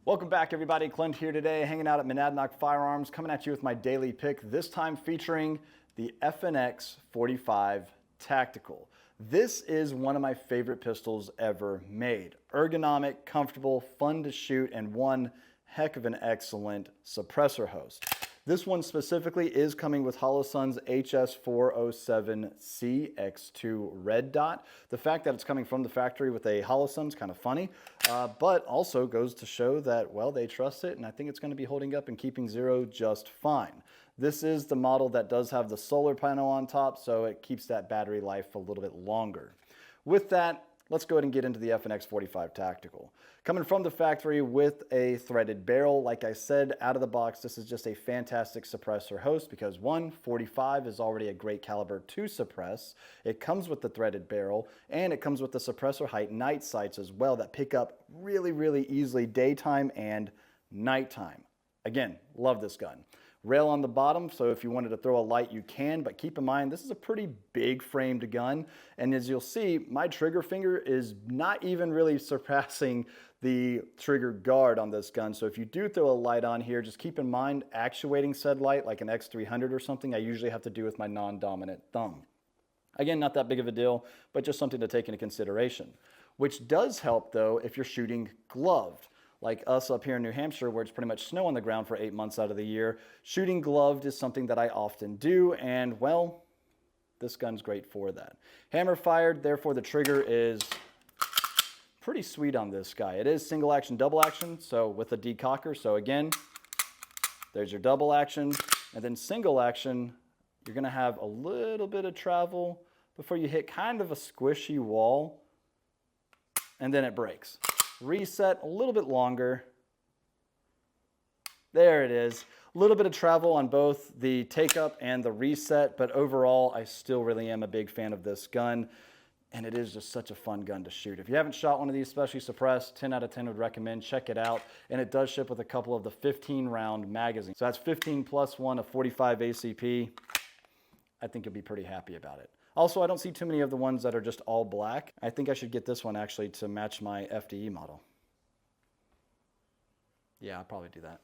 Welcome back, everybody. Clint here today, hanging out at Monadnock Firearms, coming at you with my daily pick, this time featuring the FNX45 Tactical. This is one of my favorite pistols ever made. Ergonomic, comfortable, fun to shoot, and one heck of an excellent suppressor host. This one specifically is coming with Holosun's HS407CX2 red dot. The fact that it's coming from the factory with a Holosun is kind of funny, but also goes to show that, well, they trust it, and I think it's going to be holding up and keeping zero just fine. This is the model that does have the solar panel on top, so it keeps that battery life a little bit longer. With that, let's go ahead and get into the FNX45 Tactical. Coming from the factory with a threaded barrel, like I said, out of the box, this is just a fantastic suppressor host because one, 45 is already a great caliber to suppress. It comes with the threaded barrel, and it comes with the suppressor height night sights as well that pick up really easily daytime and nighttime. Again, love this gun. Rail on the bottom, so if you wanted to throw a light, you can, but keep in mind, this is a pretty big framed gun, and as you'll see, my trigger finger is not even really surpassing the trigger guard on this gun, so if you do throw a light on here, just keep in mind, actuating said light, like an X300 or something, I usually have to do with my non-dominant thumb. Again, not that big of a deal, but just something to take into consideration. Which does help, though, if you're shooting gloved. Like us up here in New Hampshire, where it's pretty much snow on the ground for 8 months out of the year, shooting gloved is something that I often do, and well, this gun's great for that. Hammer fired, therefore the trigger is pretty sweet on this guy. It is single action, double action, so with a decocker, so again, there's your double action, and then single action, you're gonna have a little bit of travel before you hit kind of a squishy wall, and then it breaks. Reset a little bit longer. There it is. A little bit of travel on both the take up and the reset, but overall, I still really am a big fan of this gun, and it is just such a fun gun to shoot. If you haven't shot one of these, especially suppressed, 10 out of 10 would recommend. Check it out, and it does ship with a couple of the 15-round magazines. So that's 15 plus one of 45 ACP. I think you'll be pretty happy about it. Also, I don't see too many of the ones that are just all black. I think I should get this one actually to match my FDE model. Yeah, I'll probably do that.